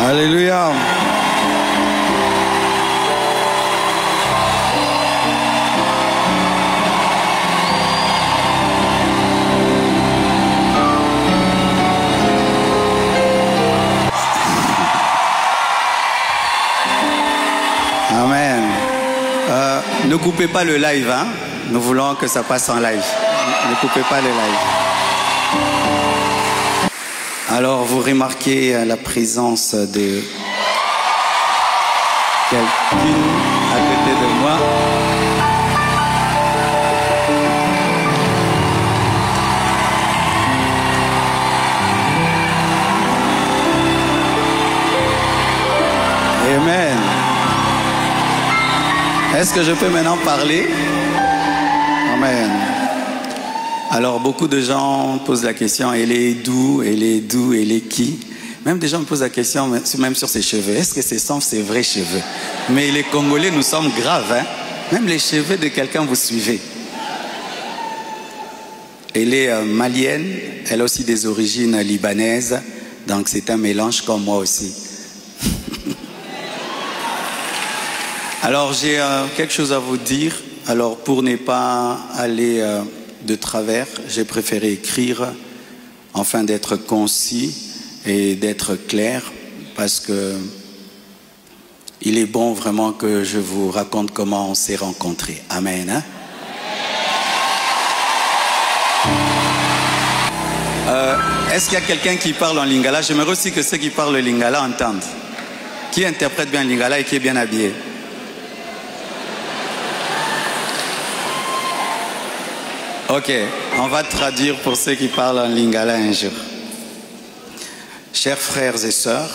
Alléluia. Amen. Ne coupez pas le live, hein? Nous voulons que ça passe en live. Ne coupez pas le live. Alors, vous remarquez la présence de quelqu'un à côté de moi. Amen. Est-ce que je peux maintenant parler? Amen. Alors, beaucoup de gens posent la question, elle est d'où, elle est d'où, elle est qui? Même des gens me posent la question, même sur ses cheveux. Est-ce que ce sont ses vrais cheveux? Mais les Congolais, nous sommes graves, hein? Même les cheveux de quelqu'un, vous suivez. Elle est malienne, elle a aussi des origines libanaises, donc c'est un mélange comme moi aussi. Alors, j'ai quelque chose à vous dire. Alors, pour ne pas aller de travers, j'ai préféré écrire afin d'être concis et d'être clair, parce que il est bon vraiment que je vous raconte comment on s'est rencontrés. Amen. Hein? Est-ce qu'il y a quelqu'un qui parle en lingala? J'aimerais aussi que ceux qui parlent le lingala entendent. Qui interprète bien le lingala et qui est bien habillé? Ok, on va traduire pour ceux qui parlent en lingala un jour. Chers frères et sœurs,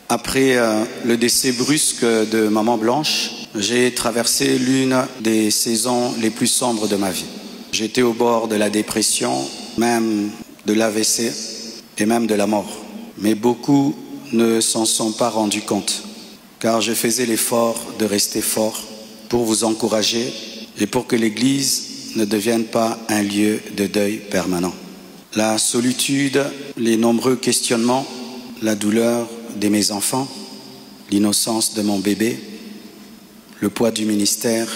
après le décès brusque de Maman Blanche, j'ai traversé l'une des saisons les plus sombres de ma vie. J'étais au bord de la dépression, même de l'AVC et même de la mort. Mais beaucoup ne s'en sont pas rendus compte, car je faisais l'effort de rester fort pour vous encourager et pour que l'Église ne devienne pas un lieu de deuil permanent. La solitude, les nombreux questionnements, la douleur de mes enfants, l'innocence de mon bébé, le poids du ministère,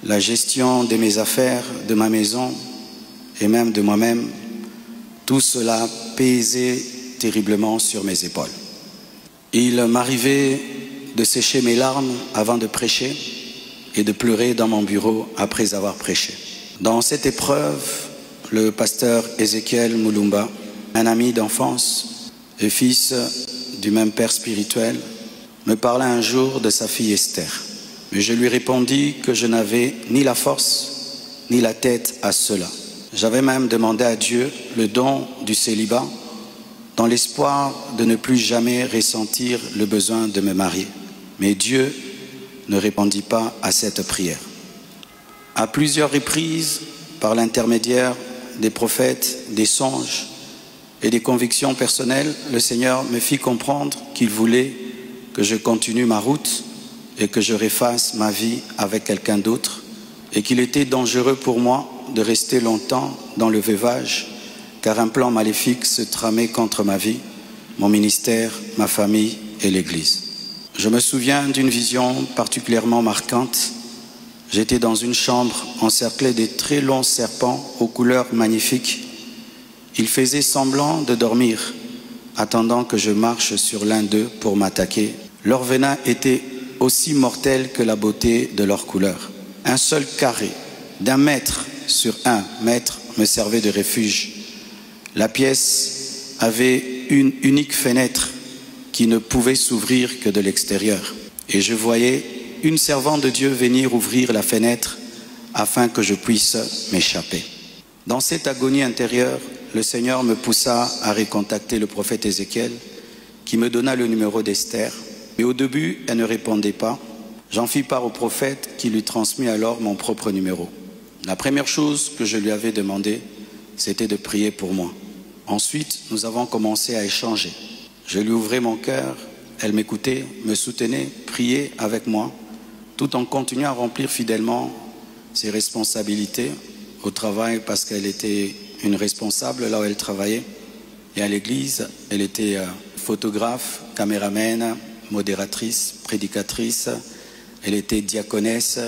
la gestion de mes affaires, de ma maison et même de moi-même, tout cela pesait terriblement sur mes épaules. Il m'arrivait de sécher mes larmes avant de prêcher et de pleurer dans mon bureau après avoir prêché. Dans cette épreuve, le pasteur Ézéchiel Moulumba, un ami d'enfance et fils du même père spirituel, me parla un jour de sa fille Esther. Mais je lui répondis que je n'avais ni la force ni la tête à cela. J'avais même demandé à Dieu le don du célibat dans l'espoir de ne plus jamais ressentir le besoin de me marier. Mais Dieu ne répondit pas à cette prière. À plusieurs reprises, par l'intermédiaire des prophètes, des songes et des convictions personnelles, le Seigneur me fit comprendre qu'il voulait que je continue ma route et que je refasse ma vie avec quelqu'un d'autre, et qu'il était dangereux pour moi de rester longtemps dans le veuvage, car un plan maléfique se tramait contre ma vie, mon ministère, ma famille et l'Église. Je me souviens d'une vision particulièrement marquante. J'étais dans une chambre encerclée de très longs serpents aux couleurs magnifiques. Ils faisaient semblant de dormir, attendant que je marche sur l'un d'eux pour m'attaquer. Leur venin était aussi mortel que la beauté de leur couleur. Un seul carré d'1 mètre sur 1 mètre me servait de refuge. La pièce avait une unique fenêtre qui ne pouvait s'ouvrir que de l'extérieur. Et je voyais une servante de Dieu venir ouvrir la fenêtre afin que je puisse m'échapper. Dans cette agonie intérieure, le Seigneur me poussa à recontacter le prophète Ézéchiel, qui me donna le numéro d'Esther. Mais au début, elle ne répondait pas. J'en fis part au prophète qui lui transmit alors mon propre numéro. La première chose que je lui avais demandé, c'était de prier pour moi. Ensuite, nous avons commencé à échanger. Je lui ouvrais mon cœur, elle m'écoutait, me soutenait, priait avec moi, tout en continuant à remplir fidèlement ses responsabilités au travail, parce qu'elle était une responsable là où elle travaillait, et à l'église, elle était photographe, caméraman, modératrice, prédicatrice. Elle était diaconesse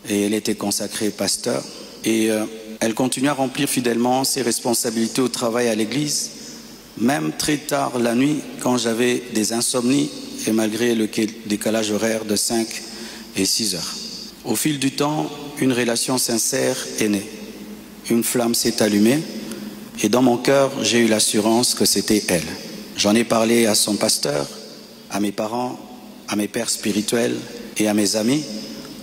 et elle était consacrée pasteur. Et elle continue à remplir fidèlement ses responsabilités au travail à l'église, même très tard la nuit quand j'avais des insomnies et malgré le décalage horaire de 5 et 6 heures. Au fil du temps, une relation sincère est née. Une flamme s'est allumée et dans mon cœur, j'ai eu l'assurance que c'était elle. J'en ai parlé à son pasteur, à mes parents, à mes pères spirituels et à mes amis,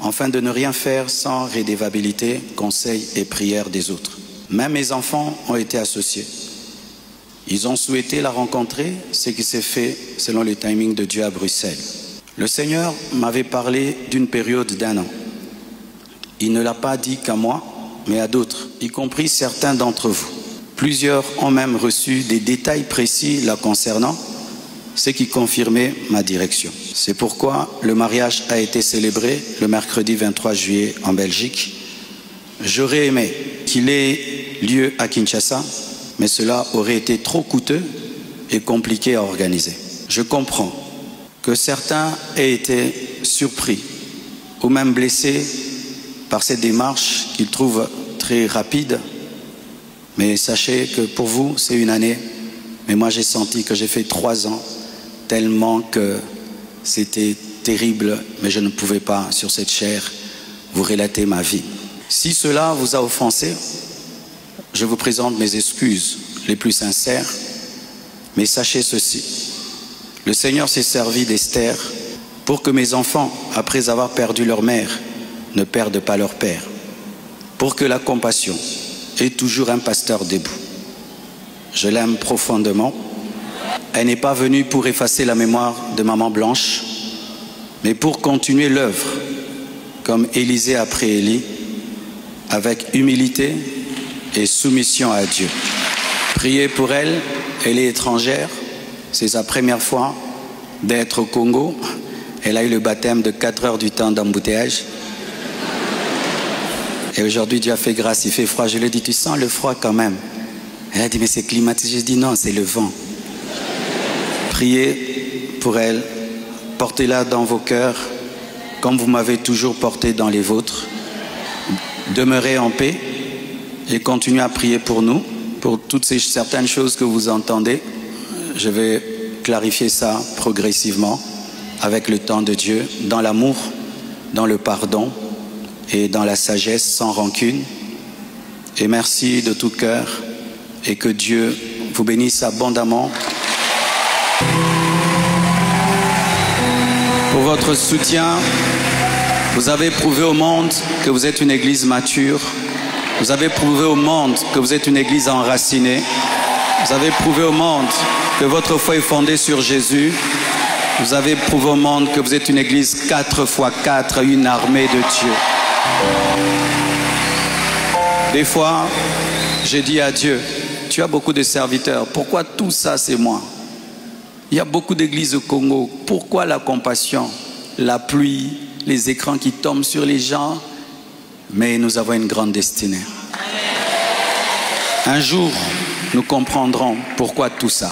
afin de ne rien faire sans rédévabilité, conseils et prières des autres. Même mes enfants ont été associés. Ils ont souhaité la rencontrer, ce qui s'est fait selon le timing de Dieu à Bruxelles. Le Seigneur m'avait parlé d'une période d'1 an. Il ne l'a pas dit qu'à moi, mais à d'autres, y compris certains d'entre vous. Plusieurs ont même reçu des détails précis la concernant, ce qui confirmait ma direction. C'est pourquoi le mariage a été célébré le mercredi 23 juillet en Belgique. J'aurais aimé qu'il ait lieu à Kinshasa, mais cela aurait été trop coûteux et compliqué à organiser. Je comprends que certains aient été surpris ou même blessés par cette démarche qu'ils trouvent très rapide. Mais sachez que pour vous, c'est une année. Mais moi, j'ai senti que j'ai fait 3 ans, tellement que c'était terrible, mais je ne pouvais pas, sur cette chair, vous relater ma vie. Si cela vous a offensé, je vous présente mes excuses les plus sincères, mais sachez ceci. Le Seigneur s'est servi d'Esther pour que mes enfants, après avoir perdu leur mère, ne perdent pas leur père. Pour que la compassion ait toujours un pasteur debout. Je l'aime profondément. Elle n'est pas venue pour effacer la mémoire de maman Blanche, mais pour continuer l'œuvre, comme Élisée après Élie, avec humilité et soumission à Dieu. Priez pour elle, elle est étrangère, c'est sa première fois d'être au Congo. Elle a eu le baptême de 4 heures du temps d'embouteillage. Et aujourd'hui, Dieu a fait grâce, il fait froid. Je lui ai dit, tu sens le froid quand même? Elle a dit, mais c'est climatisé. Je dis, non, c'est le vent. Priez pour elle, portez-la dans vos cœurs, comme vous m'avez toujours porté dans les vôtres. Demeurez en paix et continuez à prier pour nous, pour toutes ces certaines choses que vous entendez. Je vais clarifier ça progressivement, avec le temps de Dieu, dans l'amour, dans le pardon, et dans la sagesse sans rancune. Et merci de tout cœur et que Dieu vous bénisse abondamment pour votre soutien. Vous avez prouvé au monde que vous êtes une église mature. Vous avez prouvé au monde que vous êtes une église enracinée. Vous avez prouvé au monde que votre foi est fondée sur Jésus. Vous avez prouvé au monde que vous êtes une église 4x4, une armée de Dieu. Des fois, j'ai dit à Dieu, tu as beaucoup de serviteurs, pourquoi tout ça c'est moi? Il y a beaucoup d'églises au Congo, pourquoi la compassion, la pluie, les écrans qui tombent sur les gens? Mais nous avons une grande destinée. Un jour, nous comprendrons pourquoi tout ça.